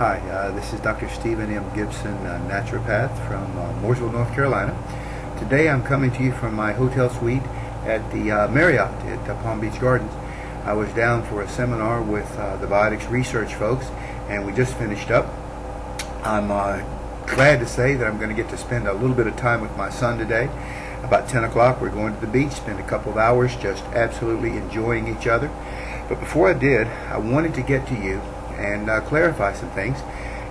Hi, this is Dr. Stephen M. Gibson, naturopath from Mooresville, North Carolina. Today I'm coming to you from my hotel suite at the Marriott at Palm Beach Gardens. I was down for a seminar with the biotics research folks, and we just finished up. I'm glad to say that I'm going to get to spend a little bit of time with my son today. About 10 o'clock we're going to the beach, spend a couple of hours just absolutely enjoying each other. But before I did, I wanted to get to you and clarify some things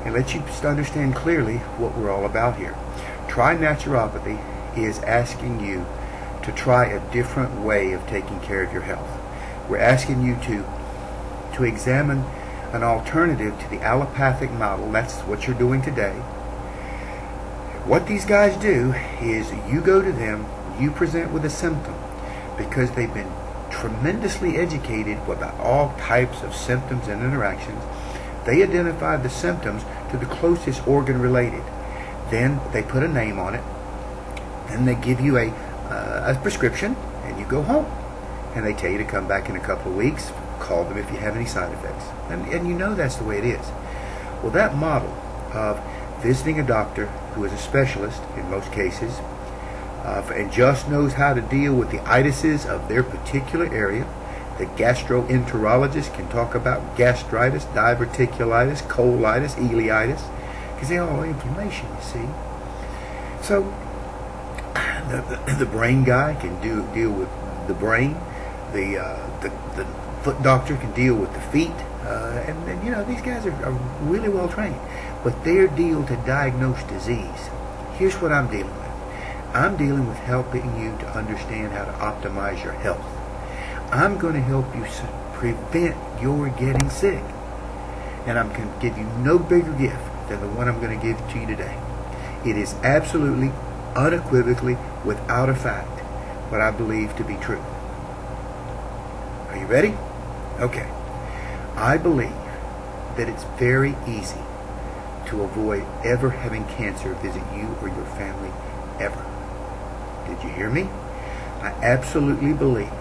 and let you understand clearly what we're all about here. Try Naturopathy is asking you to try a different way of taking care of your health. We're asking you to examine an alternative to the allopathic model. That's what you're doing today. What these guys do is you go to them, you present with a symptom because they've been tremendously educated about all types of symptoms and interactions. They identify the symptoms to the closest organ related. Then they put a name on it. Then they give you a prescription, and you go home. And they tell you to come back in a couple of weeks. Call them if you have any side effects. And you know that's the way it is. Well, that model of visiting a doctor who is a specialist in most cases and just knows how to deal with the itises of their particular area. The gastroenterologist can talk about gastritis, diverticulitis, colitis, ileitis, because they're all inflammation, you see. So the brain guy can deal with the brain. The foot doctor can deal with the feet. And you know, these guys are really well trained. But their deal to diagnose disease, here's what I'm dealing with. I'm dealing with helping you to understand how to optimize your health. I'm going to help you prevent your getting sick. And I'm going to give you no bigger gift than the one I'm going to give to you today. It is absolutely, unequivocally, without a fact, what I believe to be true. Are you ready? Okay. I believe that it's very easy to avoid ever having cancer visit you or your family ever. Did you hear me? I absolutely believe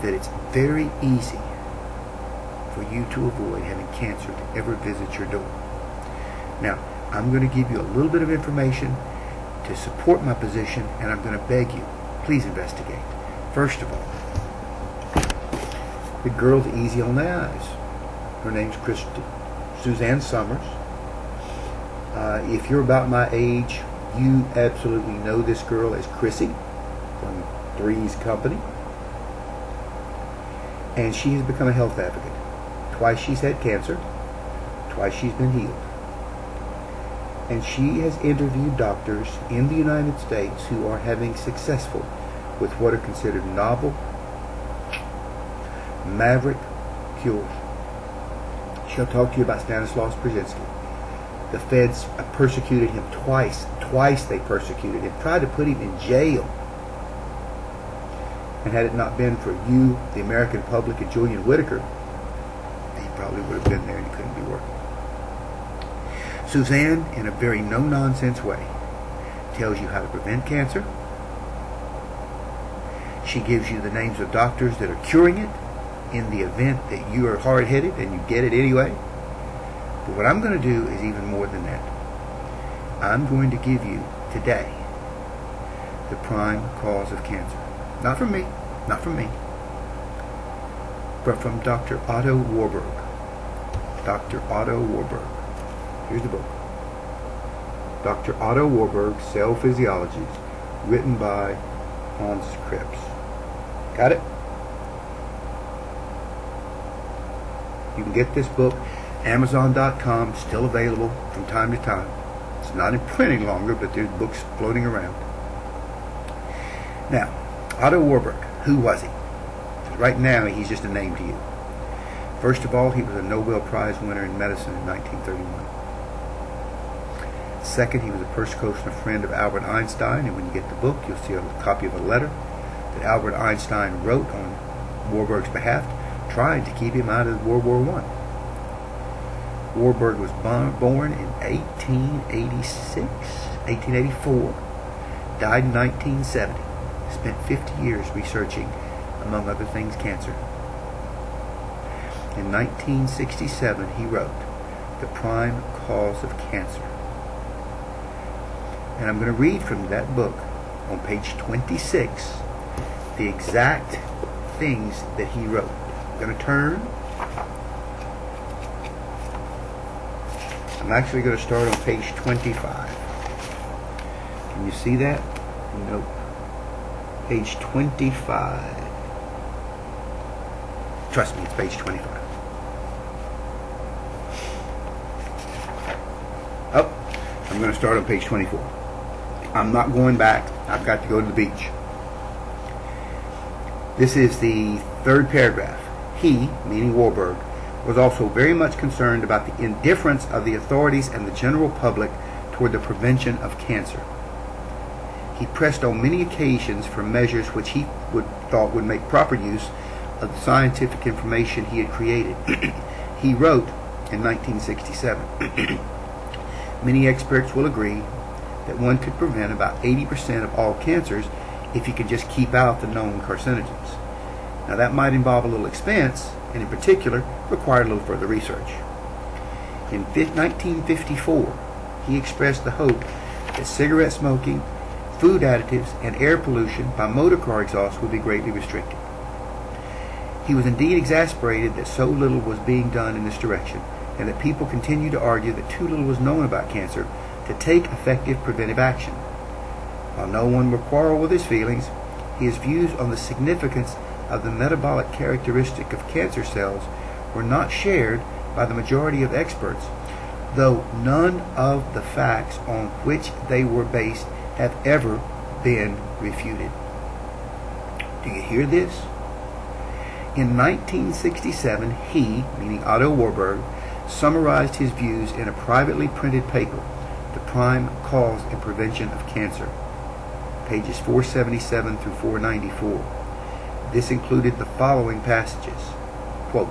that it's very easy for you to avoid having cancer to ever visit your door. Now, I'm going to give you a little bit of information to support my position, and I'm going to beg you, please investigate. First of all, the girl's easy on the eyes. Her name's Suzanne Summers. If you're about my age, you absolutely know this girl as Chrissy from Three's Company. And she has become a health advocate. Twice she's had cancer. Twice she's been healed. And she has interviewed doctors in the United States who are having successful with what are considered novel, maverick cures. She'll talk to you about Stanislaus Brzezinski. The feds persecuted him twice. Twice they persecuted him. Tried to put him in jail. And had it not been for you, the American public, and Julian Whitaker, he probably would have been there and he couldn't be working. Suzanne, in a very no-nonsense way, tells you how to prevent cancer. She gives you the names of doctors that are curing it in the event that you are hard-headed and you get it anyway. But what I'm going to do is even more than that. I'm going to give you today the prime cause of cancer. Not from me, but from Dr. Otto Warburg. Dr. Otto Warburg. Here's the book. Dr. Otto Warburg, Cell Physiology, written by Hans Krebs. Got it? You can get this book, Amazon.com, still available from time to time. It's not in print any longer, but there's books floating around. Now, Otto Warburg, who was he? Right now, he's just a name to you. First of all, he was a Nobel Prize winner in medicine in 1931. Second, he was a personal friend of Albert Einstein, and when you get the book, you'll see a copy of a letter that Albert Einstein wrote on Warburg's behalf, trying to keep him out of World War I. Warburg was born in 1884, died in 1970, spent 50 years researching, among other things, cancer. in 1967, he wrote, "The Prime Cause of Cancer." And I'm going to read from that book on page 26 the exact things that he wrote. I'm going to turn. I'm actually going to start on page 25. Can you see that? Nope. Page 25. Trust me, it's page 25. Oh, I'm going to start on page 24. I'm not going back. I've got to go to the beach. This is the third paragraph. He, meaning Warburg, was also very much concerned about the indifference of the authorities and the general public toward the prevention of cancer. He pressed on many occasions for measures which he thought would make proper use of the scientific information he had created. He wrote in 1967, "Many experts will agree that one could prevent about 80% of all cancers if you could just keep out the known carcinogens. Now that might involve a little expense, and in particular require a little further research." In 1954, he expressed the hope that cigarette smoking, food additives, and air pollution by motor car exhaust would be greatly restricted. He was indeed exasperated that so little was being done in this direction, and that people continued to argue that too little was known about cancer to take effective preventive action. While no one will quarrel with his feelings, his views on the significance of the metabolic characteristic of cancer cells were not shared by the majority of experts, though none of the facts on which they were based have ever been refuted. Do you hear this? In 1967, he, meaning Otto Warburg, summarized his views in a privately printed paper, "The Prime Cause and Prevention of Cancer," pages 477 through 494. This included the following passages. Quote,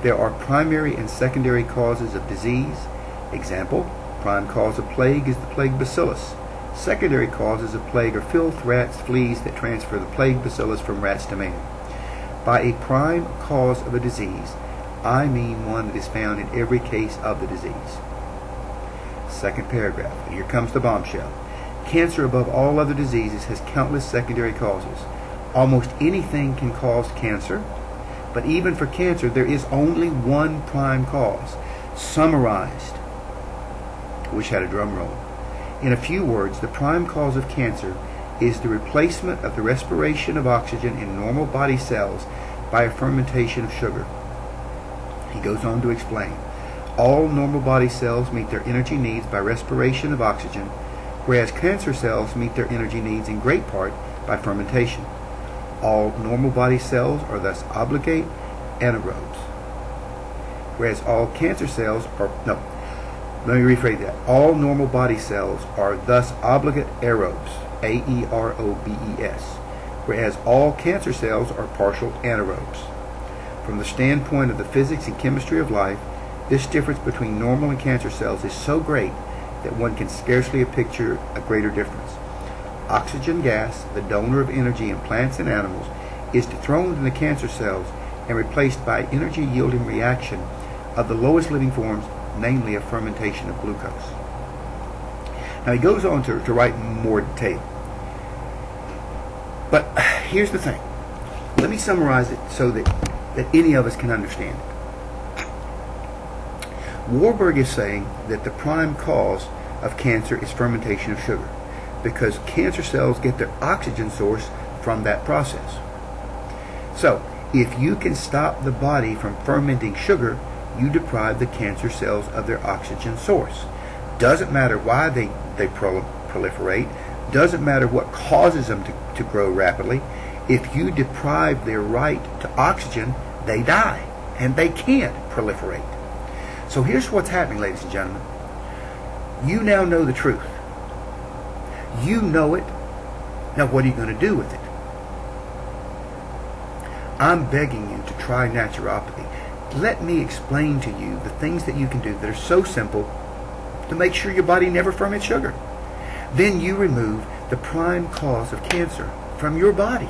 "There are primary and secondary causes of disease. Example, prime cause of plague is the plague bacillus. Secondary causes of plague are filth, rats, fleas that transfer the plague bacillus from rats to man. By a prime cause of a disease, I mean one that is found in every case of the disease." Second paragraph, and here comes the bombshell. "Cancer, above all other diseases, has countless secondary causes. Almost anything can cause cancer, but even for cancer, there is only one prime cause, summarized." Wish I had a drum roll. "In a few words, the prime cause of cancer is the replacement of the respiration of oxygen in normal body cells by a fermentation of sugar." He goes on to explain, "All normal body cells meet their energy needs by respiration of oxygen, whereas cancer cells meet their energy needs in great part by fermentation. All normal body cells are thus obligate anaerobes, whereas all cancer cells are, no, let me rephrase that. All normal body cells are thus obligate aerobes, aerobes, whereas all cancer cells are partial anaerobes. From the standpoint of the physics and chemistry of life, this difference between normal and cancer cells is so great that one can scarcely picture a greater difference. Oxygen gas, the donor of energy in plants and animals, is dethroned in the cancer cells and replaced by energy-yielding reaction of the lowest living forms, namely a fermentation of glucose." Now he goes on to write more detail. But here's the thing. Let me summarize it so that any of us can understand it. Warburg is saying that the prime cause of cancer is fermentation of sugar, because cancer cells get their oxygen source from that process. So, if you can stop the body from fermenting sugar, you deprive the cancer cells of their oxygen source. Doesn't matter why they proliferate, doesn't matter what causes them to grow rapidly. If you deprive their right to oxygen, they die, and they can't proliferate. So here's what's happening, ladies and gentlemen. You now know the truth. You know it. Now what are you going to do with it? I'm begging you to try naturopathy. Let me explain to you the things that you can do that are so simple to make sure your body never ferments sugar. Then you remove the prime cause of cancer from your body.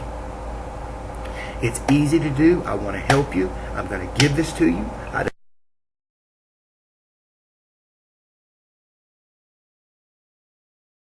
It's easy to do. I want to help you. I'm going to give this to you.